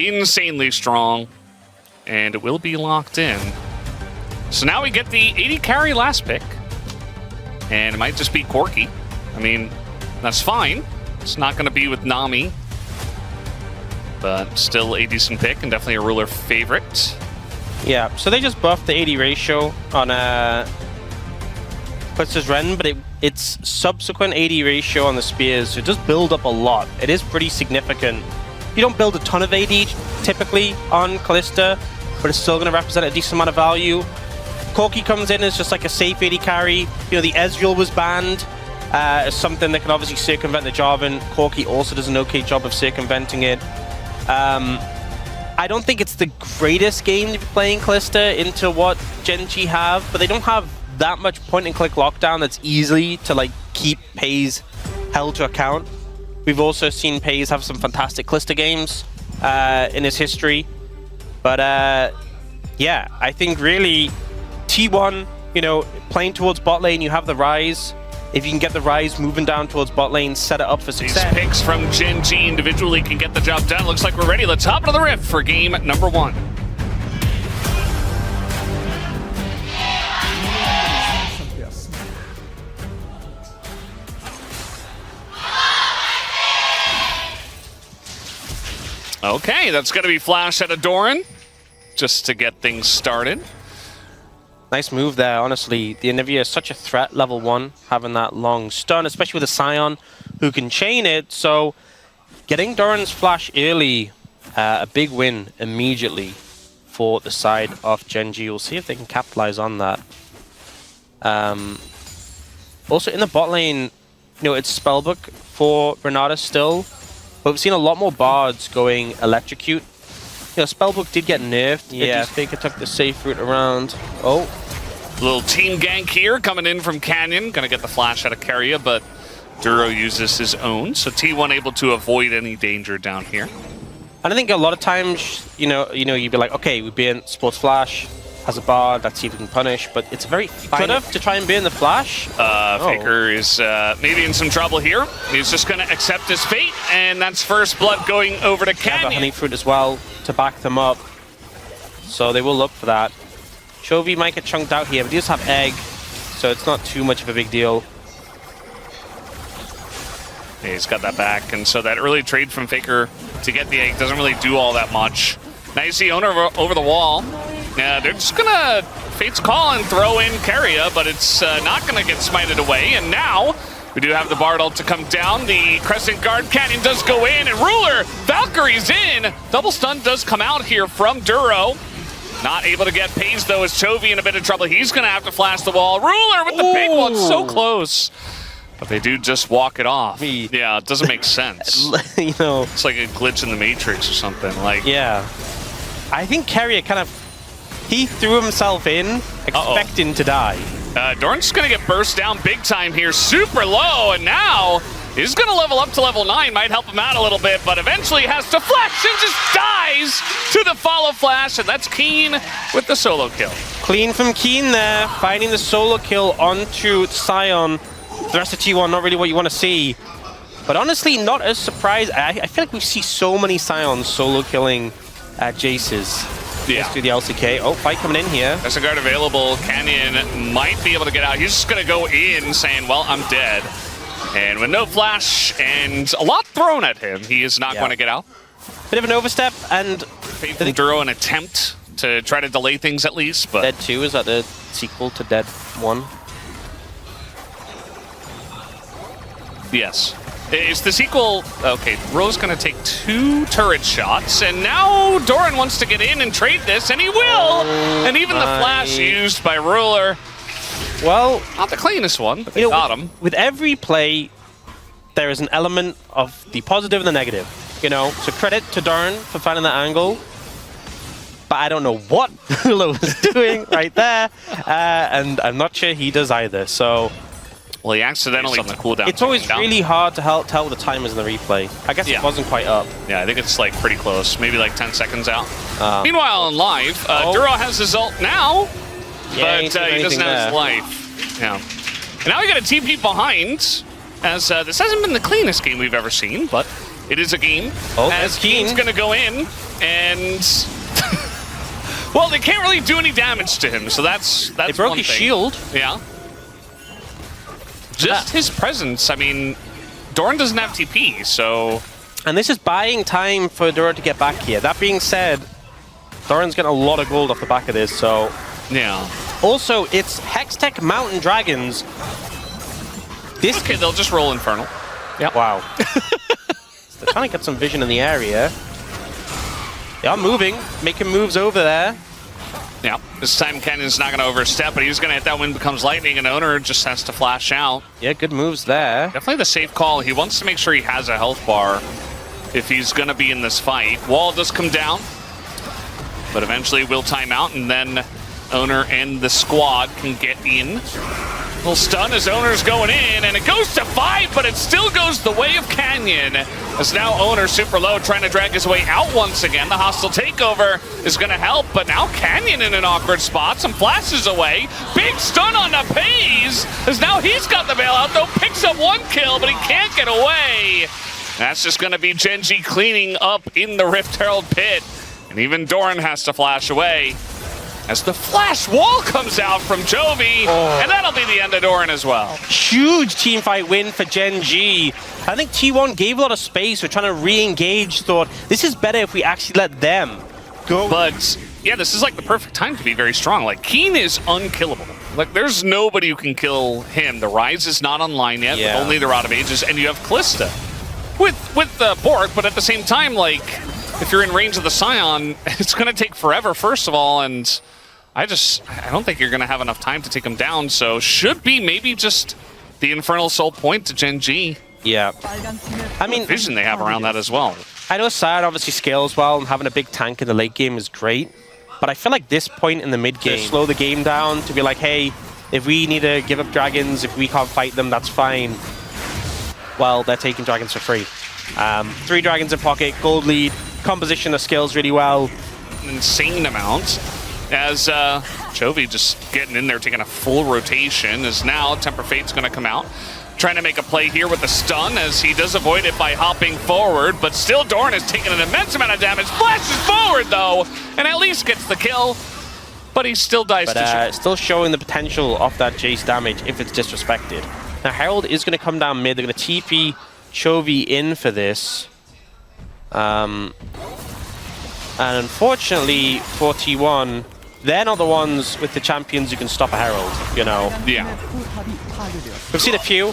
insanely strong, and it will be locked in. So now we get the 80 carry last pick, and it might just be Corki. I mean, that's fine. It's not going to be with Nami, but still a decent pick and definitely a ruler favorite. Yeah, so they just buffed the 80 ratio on Quitz's Ren, but its subsequent 80 ratio on the spears, so it does build up a lot. It is pretty significant. You don't build a ton of 80 typically on Kalista, but it's still going to represent a decent amount of value. Corki comes in as just like a safe 80 carry. You know, the Ezreal was banned as something that can obviously circumvent the Jarvan. Corki also does an okay job of circumventing it. I don't think it's the greatest game to be playing Kalista into what Gen.G have, but they don't have that much point-and-click lockdown that's easy to like keep Peyz held to account. We've also seen Peyz have some fantastic Kalista games in his history. But yeah, I think really T1, you know, playing towards bot lane, you have the Rise. If you can get the Rise moving down towards bot lane, set it up for success. These picks from Gen.G individually can get the job done. Looks like we're ready. Let's hop into the rift for game number 1. Okay, that's going to be flash out of Doran, just to get things started. Nice move there, honestly. The Anivia is such a threat, level 1, having that long stun, especially with a Scion who can chain it. So getting Doran's flash early, a big win immediately for the side of Gen.G. We'll see if they can capitalize on that. Also in the bot lane, you know, it's Spellbook for Renata still, but we've seen a lot more bards going Electrocute. You know, Spellbook did get nerfed. Yeah, Faker took the safe route around. Oh. Little team gank here coming in from Canyon. Gonna get the flash out of Korea, but Duro uses his own. So T1 able to avoid any danger down here. And I think a lot of times, you know, you'd be like, okay, we ban Sports Flash, has a bard, let's see if we can punish, but it's very could have to try and ban the flash. Faker is maybe in some trouble here. He's just gonna accept his fate, and that's first blood going over to Canyon. They have a Honey Fruit as well to back them up, so they will look for that. Chovy might get chunked out here, but he does have Egg, so it's not too much of a big deal. Yeah, he's got that back, and so that early trade from Faker to get the Egg doesn't really do all that much. Now you see Owner over the wall. Yeah, they're just gonna Fate's Call and throw in Korea, but it's not gonna get smited away, and now we do have the Bard ult to come down. The Crescent Guard Canyon does go in, and Ruler, Valkyrie's in. Double stun does come out here from Duro. Not able to get Peyz though, is Chovy in a bit of trouble. He's gonna have to flash the wall. Ruler with the big one, so close. But they do just walk it off. Yeah, it doesn't make sense. You know, it's like a glitch in the Matrix or something. Like, yeah, I think Carrier kind of he threw himself in, expecting to die. Doran's gonna get burst down big time here, super low, and now he's gonna level up to level 9. Might help him out a little bit, but eventually has to flash and just dies to the follow flash, and that's Keen with the solo kill. Clean from Keen there, finding the solo kill onto Scion. The rest of T1 not really what you want to see, but honestly not as surprised. I feel like we see so many Scions solo killing Jaces. Yeah. Let's do the LCK. Oh, fight coming in here. There's a guard available. Canyon might be able to get out. He's just gonna go in saying, well, I'm dead. And with no flash and a lot thrown at him, he is not going to get out. Bit of an overstep, and Faithful Duro an attempt to try to delay things at least, but... Dead 2, is that the sequel to Dead 1? Yes. Is the sequel... Okay, Ro's going to take 2 turret shots, and now Doran wants to get in and trade this, and he will! And even the flash used by Ruler. Well, not the cleanest one, but they got him. With every play, there is an element of the positive and the negative. You know, so credit to Doran for finding that angle. But I don't know what Ruler was doing right there, and I'm not sure he does either, so... Well, he accidentally cooldown. It's always really hard to tell the timers in the replay. I guess it wasn't quite up. Yeah, I think it's like pretty close. Maybe like 10 seconds out. Meanwhile, on live, Duro has his ult now, but he doesn't have his life. Yeah. And now we got a TP behind, as this hasn't been the cleanest game we've ever seen, but It is a game. Oh, as that's Keen. Keen's going to go in, and well, they can't really do any damage to him, so that's They broke one his thing. shield. Yeah. Just his presence. I mean, Doran doesn't have TP, so. And this is buying time for Doran to get back here. That being said, Doran's getting a lot of gold off the back of this, so. Yeah. Also, it's Hextech Mountain Dragons. This Okay, they'll just roll Infernal. Yeah. Wow. So they're trying to get some vision in the area. They are moving, making moves over there. Yeah. This time Canyon's not going to overstep, but he's going to hit that Wind Becomes Lightning, and Owner just has to flash out. Yeah, good moves there. Definitely the safe call. He wants to make sure he has a health bar if he's going to be in this fight. Wall does come down, but eventually will time out, and then Owner and the squad can get in. Little stun as Owner's going in, and it goes to 5, but it still goes the way of Canyon. As now Owner super low, trying to drag his way out once again. The hostile takeover is going to help, but now Canyon in an awkward spot. Some flashes away. Big stun on the Peyz, as now he's got the bailout, though. Picks up 1 kill, but he can't get away. That's just going to be Gen.G cleaning up in the Rift Herald pit. And even Doran has to flash away as the flash wall comes out from Chovy, and that'll be the end of Doran as well. Huge teamfight win for Gen.G. I think T1 gave a lot of space. We're trying to re-engage, thought, this is better if we actually let them go. But, yeah, this is like the perfect time to be very strong. Like, Keen is unkillable. Like, there's nobody who can kill him. The Rise is not online yet, Yeah. with only the Rod of Ages, and you have Callista with the Borg, but at the same time, like, if you're in range of the Scion, it's going to take forever, first of all, and I don't think you're going to have enough time to take him down, so should be maybe just the Infernal Soul point to Gen.G. Yeah. I mean, Vision they have around that as well. I know Scion obviously scales well, and having a big tank in the late game is great, but I feel like this point in the mid game, slow the game down to be like, hey, if we need to give up dragons, if we can't fight them, that's fine. Well, they're taking dragons for free. 3 dragons in pocket, gold lead, composition of skills really well. An insane amount. As Chovy just getting in there, taking a full rotation, as now Temper Fate's going to come out. Trying to make a play here with the stun, as he does avoid it by hopping forward, but still Doran is taking an immense amount of damage. Flashes forward, though, and at least gets the kill, but he still dies to shoot. Still showing the potential of that Jace damage if it's disrespected. Now, Herald is going to come down mid. They're going to TP Chovy in for this. And unfortunately for T1, they're not the ones with the champions who can stop a Herald, you know. Yeah. We've seen a few.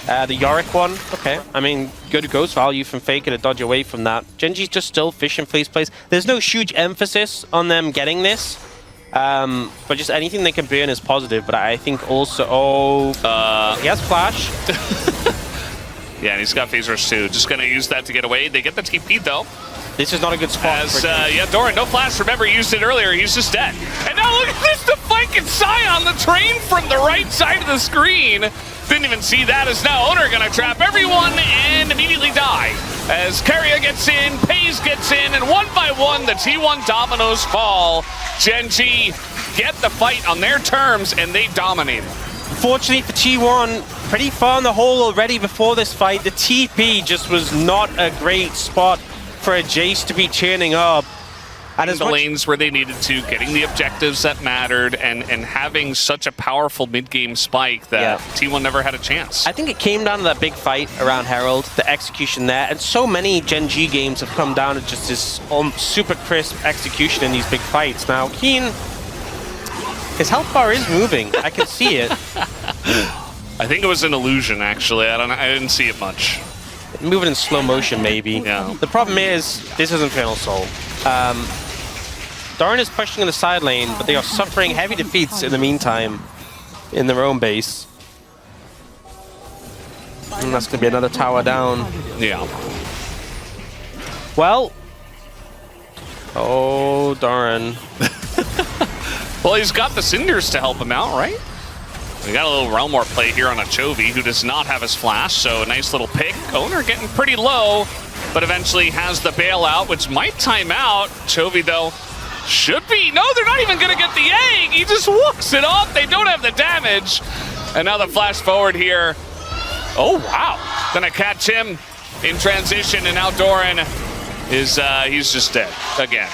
The Yorick one, okay. I mean, good ghost value from Faker to dodge away from that. Gen.G's just still fishing for these plays. There's no huge emphasis on them getting this. But just anything they can burn is positive. But I think also... he has Flash. Yeah, and he's got phasers too. Just going to use that to get away. They get the TP, though. This is not a good spot. Yeah, Doran, no flash. Remember, he used it earlier. He's just dead. And now look at this, the fucking Scion, the train from the right side of the screen. Didn't even see that, as now Owner going to trap everyone and immediately die. As Korea gets in, Peyz gets in, and one by one, the T1 dominoes fall. Gen.G get the fight on their terms, and they dominate. Fortunately for T1, pretty far in the hole already before this fight. The TP just was not a great spot for a Jace to be churning up. And the lanes where they needed to, getting the objectives that mattered, and having such a powerful mid-game spike that T1 never had a chance. I think it came down to that big fight around Herald, the execution there, and so many Gen.G games have come down to just this super crisp execution in these big fights. Now, Keen, his health bar is moving. I can see it. I think it was an illusion, actually. I didn't see it much. Moving in slow motion, maybe. Yeah. The problem is, this is Infernal Soul. Doran is pushing in the side lane, but they are suffering heavy defeats in the meantime in their own base. And that's going to be another tower down. Yeah. Well. Oh, Doran. Well, he's got the Cinders to help him out, right? We got a little Realm War play here on a Chovy, who does not have his flash, so a nice little pick. Owner getting pretty low, but eventually has the bailout, which might time out. Chovy, though, should be. No, they're not even going to get the egg. He just walks it off. They don't have the damage. And now the flash forward here. Oh, wow. Gonna catch him. in transition, and now Doran is he's just dead again.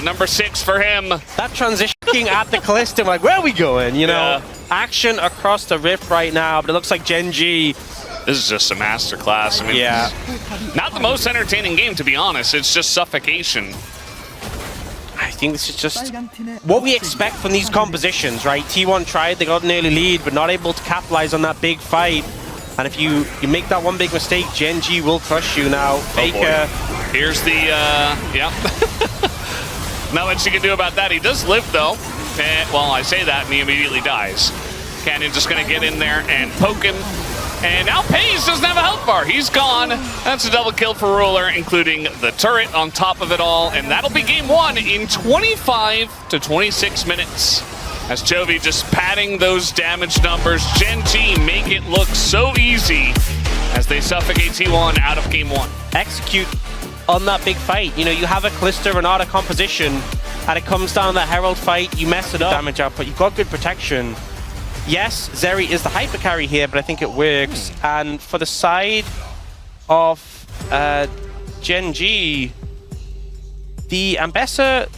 Number 6 for him. That transitioning at the Callisto, like, where are we going? You know, action across the rift right now, but it looks like Gen.G. This is just a masterclass. I mean, yeah, not the most entertaining game, to be honest. It's just suffocation. I think this is just what we expect from these compositions, right? T1 tried, they got an early lead, but not able to capitalize on that big fight. And if you make that one big mistake, Gen.G will crush you now. Faker. Here's the, yeah. Not much you can do about that. He does live, though. And, well, I say that, and he immediately dies. Canyon just going to get in there and poke him. And now Peyz doesn't have a health bar. He's gone. That's a double kill for Ruler, including the turret on top of it all. And that'll be game 1 in 25 to 26 minutes. As Chovy just padding those damage numbers. Gen.G make it look so easy as they suffocate T1 out of game 1. Execute on that big fight. You know, you have a Callisto Renata composition, and it comes down to that Herald fight, you mess it up. Damage output, you've got good protection. Yes, Zeri is the hyper carry here, but I think it works. And for the side of Gen.G, the Ambessa,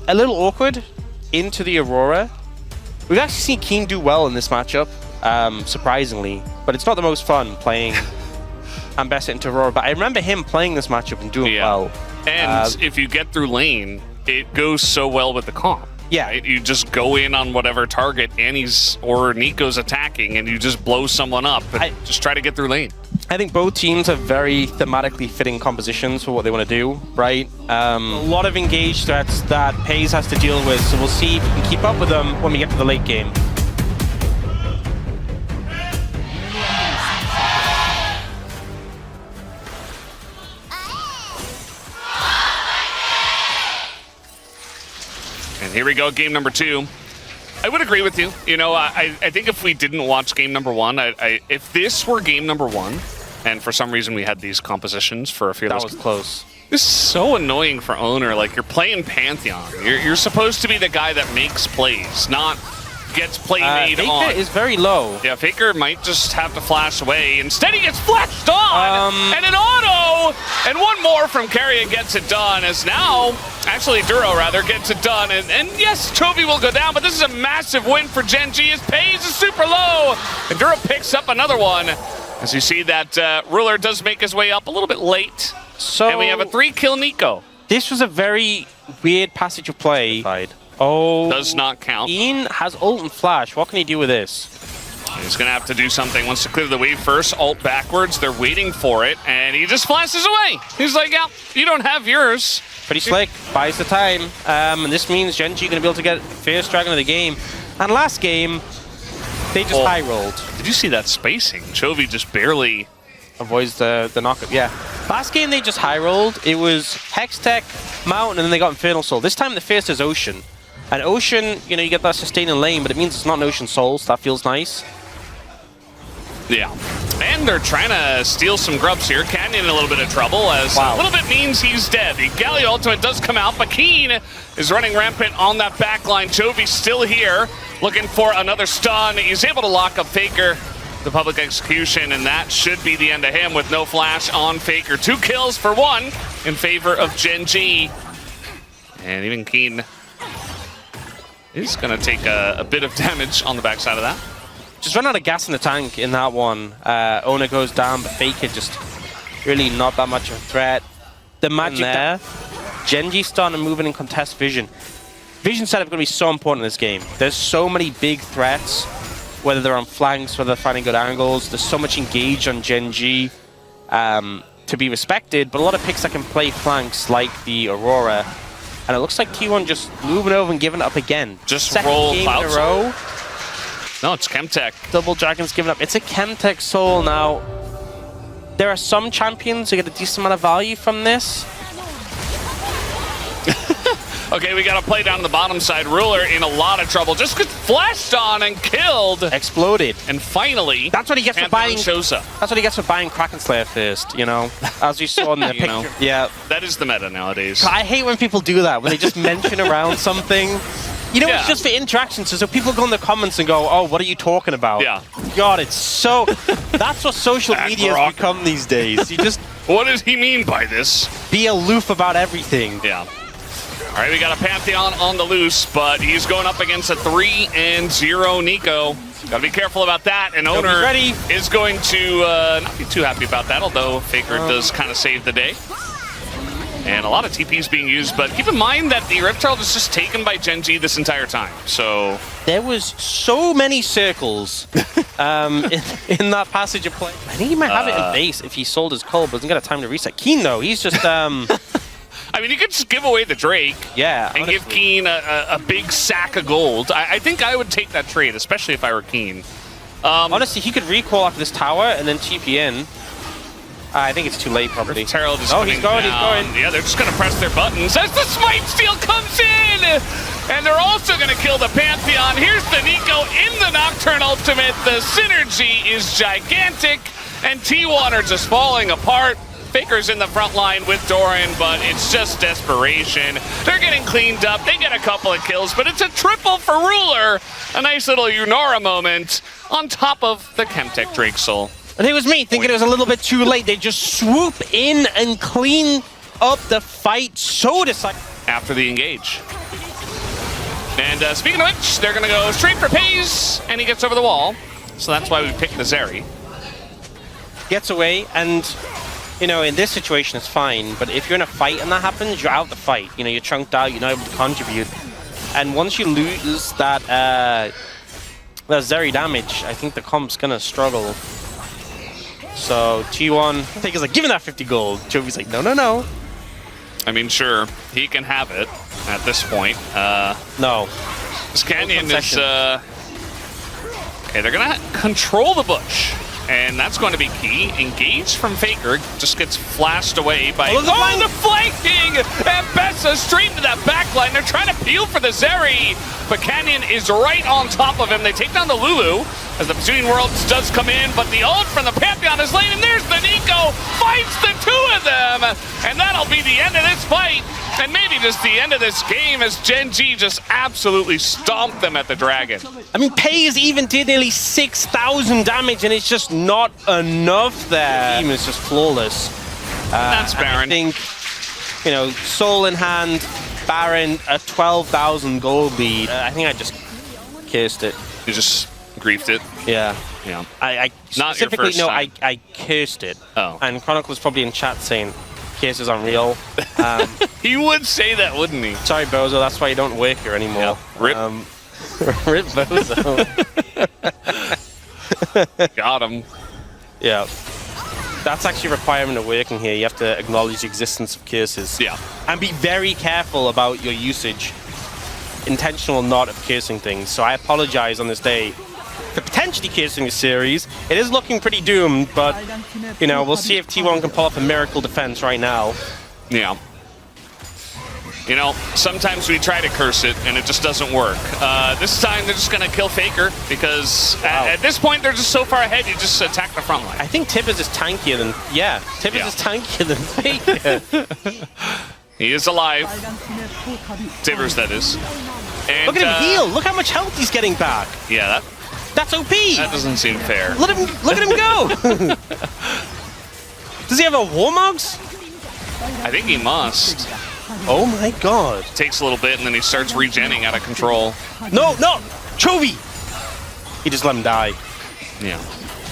a little awkward into the Aurora. We've actually seen Keen do well in this matchup, surprisingly, but it's not the most fun playing Ambessa into Aurora. But I remember him playing this matchup and doing well. And if you get through lane, it goes so well with the comp. Yeah, right? You just go in on whatever target Annie's or Nico's attacking, and you just blow someone up and just try to get through lane. I think both teams have very thematically fitting compositions for what they want to do, right? A lot of engaged threats that Peyz has to deal with, so we'll see if we can keep up with them when we get to the late game. And here we go, game number 2. I would agree with you. You know, I think if we didn't watch game number 1, if this were game number 1, and for some reason we had these compositions for a few of those. That was close. This is so annoying for Owner. Like, you're playing Pantheon. You're supposed to be the guy that makes plays, not gets play made on. Faker is very low. Yeah, Faker might just have to flash away. Instead, he gets flashed on! And an auto! And one more from Korea gets it done, as now, actually Duro rather, gets it done. And yes, Chovy will go down, but this is a massive win for Gen.G as Peyz is super low! And Duro picks up another one. As you see that Ruler does make his way up a little bit late. So and we have a 3-kill Nico. This was a very weird passage of play. Oh, does not count. Ian has ult and flash. What can he do with this? He's going to have to do something. Wants to clear the wave first, ult backwards. They're waiting for it, and he just flashes away. He's like, yeah, you don't have yours. Pretty slick, buys the time. And this means Gen.G going to be able to get first dragon of the game. And last game, they just high rolled. Did you see that spacing? Chovy just barely avoids the knockup. Yeah. Last game they just high rolled. It was Hextech, Mountain, and then they got Infernal Soul. This time the first is Ocean. And Ocean, you know, you get that sustaining lane, but it means it's not an Ocean Soul, so that feels nice. Yeah. And they're trying to steal some grubs here. Canyon in a little bit of trouble, as a little bit means he's dead. The Galio ultimate does come out, but Keen is running rampant on that back line. Chovy's still here, looking for another stun. He's able to lock up Faker, the public execution, and that should be the end of him with no flash on Faker. 2 kills for 1 in favor of Gen.G. And even Keen is going to take a bit of damage on the backside of that. Just run out of gas in the tank in that one. Ona goes down, but Faker just really not that much of a threat. The magic there. Gen.G starting moving in contest vision. Vision setup is going to be so important in this game. There's so many big threats, whether they're on flanks, whether they're finding good angles. There's so much engage on Gen.G to be respected, but a lot of picks that can play flanks like the Aurora. And it looks like T1 just moving over and giving up again. Just second roll game in a row. No, it's Chemtech. Double Dragon's giving up. It's a Chemtech Soul now. There are some champions who get a decent amount of value from this. Okay, we got to play down the bottom side. Ruler in a lot of trouble. Just gets flashed on and killed. Exploded. And finally, that's what he gets for buying. Shows up. That's what he gets for buying Kraken Slayer first, you know, as we saw in the picture. Know, yeah, that is the meta nowadays. I hate when people do that, when they just mention around something. You know, it's just for interaction, so people go in the comments and go, oh, what are you talking about? Yeah. God, it's so... That's what social media has become these days. You just... What does he mean by this? Be aloof about everything. Yeah. All right, we got a Pantheon on the loose, but he's going up against a 3-0 Nico. Got to be careful about that, and Owner is going to not be too happy about that, although Faker does kind of save the day. And a lot of TPs being used, but keep in mind that the Rift Herald is just taken by Gen.G this entire time, so... There was so many circles in that passage of play. I think he might have it in base if he sold his coal, but doesn't get a time to reset. Keen, though, he's just... I mean, you could just give away the Drake and honestly. give Keen a big sack of gold. I think I would take that trade, especially if I were Keen. Honestly, he could recall after this tower and then TP in. I think it's too late, probably. Herald is he's going. Yeah, they're just going to press their buttons as the Smite Steal comes in! And they're also going to kill the Pantheon. Here's the Nico in the Nocturne ultimate. The synergy is gigantic, and T1 are just falling apart. Faker's in the front line with Doran, but it's just desperation. They're getting cleaned up. They get a couple of kills, but it's a triple for Ruler. A nice little Yunara moment on top of the Chemtech Drake Soul. And it was me thinking it was a little bit too late. They just swoop in and clean up the fight so decisive. After the engage. And speaking of which, they're going to go straight for Peyz, and he gets over the wall. So that's why we picked the Zeri. Gets away, and, you know, in this situation, it's fine. But if you're in a fight and that happens, you're out of the fight. You know, you're chunked out, you're not able to contribute. And once you lose that Zeri damage, I think the comp's going to struggle. So T1, Faker's like, give him that 50 gold. Jovi's like, no, no, no. I mean, sure, he can have it at this point. No. This Canyon is... Okay, they're going to control the bush. And that's going to be key. Engage from Faker just gets flashed away by... Oh, the flanking! And Bessa straight into that backline. They're trying to peel for the Zeri. But Canyon is right on top of him. They take down the Lulu as the Pursuing Worlds does come in. But the ult from the Pantheon is late. And there's the Nico. Fights the two of them. And that'll be the end of this fight. And maybe just the end of this game as Gen.G just absolutely stomped them at the Dragon. I mean, Peyz even did nearly 6,000 damage, and it's just not enough there. The team is just flawless. That's Baron. I think, you know, Soul in hand, Baron, a 12,000 gold lead. I think I just cursed it. You just griefed it? Yeah. Yeah. I Not your specifically, first no, time. I cursed it. Oh. And Chronicle was probably in chat saying, curse is unreal. He would say that, wouldn't he? Sorry, Bozo, that's why you don't work here anymore. Yeah. Rip. Rip Bozo. Got him. Yeah. That's actually a requirement of working here. You have to acknowledge the existence of curses. Yeah. And be very careful about your usage. Intentional or not of cursing things. So I apologize on this day for potentially cursing the series. It is looking pretty doomed, but, you know, we'll see if T1 can pull off a miracle defense right now. Yeah. You know, sometimes we try to curse it, and it just doesn't work. This time, they're just going to kill Faker, because at this point, they're just so far ahead, you just attack the front line. I think Tibbers is tankier than... Yeah, Tibbers is tankier than Faker. He is alive. Tibbers, that is. And, look at him heal! Look how much health he's getting back! Yeah, that's OP! That doesn't seem fair. Look at him go! Does he have a Warmogs? I think he must. Oh my god. Takes a little bit, and then he starts regenning out of control. No, no! Chovy! He just let him die. Yeah.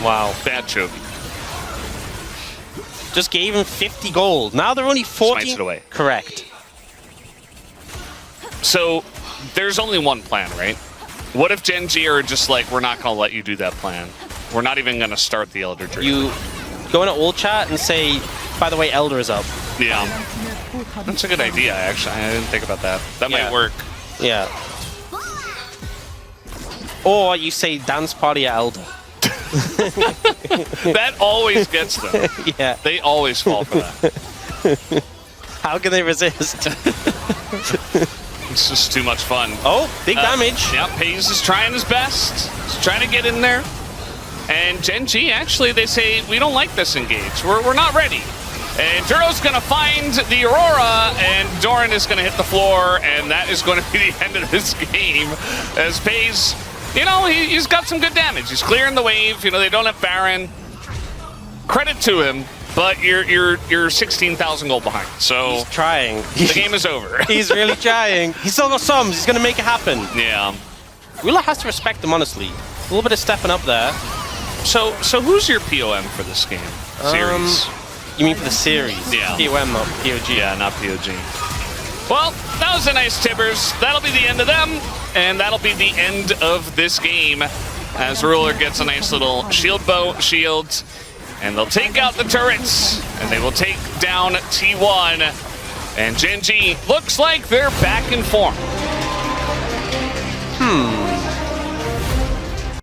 Wow. Bad Chovy. Just gave him 50 gold. Now they're only 40. Smites it away. Correct. So, there's only one plan, right? What if Gen.G are just like, we're not going to let you do that plan? We're not even going to start the Elder Dream. You go into ult chat and say, by the way, Elder is up. Yeah. That's a good idea, actually. I didn't think about that. That might work. Yeah. Or you say, dance party at Elder. That always gets them. Yeah. They always fall for that. How can they resist? It's just too much fun. Oh, big damage. Yeah, Peyz is trying his best. He's trying to get in there. And Gen.G, actually, they say, we don't like this engage. We're not ready. And Duro's going to find the Aurora, and Doran is going to hit the floor, and that is going to be the end of this game. As Peyz, you know, he's got some good damage. He's clearing the wave. You know, they don't have Baron. Credit to him, but you're 16,000 gold behind. So He's trying. The game is over. He's really trying. He's still got sums. He's going to make it happen. Yeah. Wheeler has to respect him, honestly. A little bit of stepping up there. So who's your POM for this game? Series? You mean for the series? Yeah. POM, not POG. Yeah, not POG. Well, that was a nice Tibbers. That'll be the end of them, and that'll be the end of this game as Ruler gets a nice little shield bow shield, and they'll take out the turrets, and they will take down T1, and Gen.G looks like they're back in form.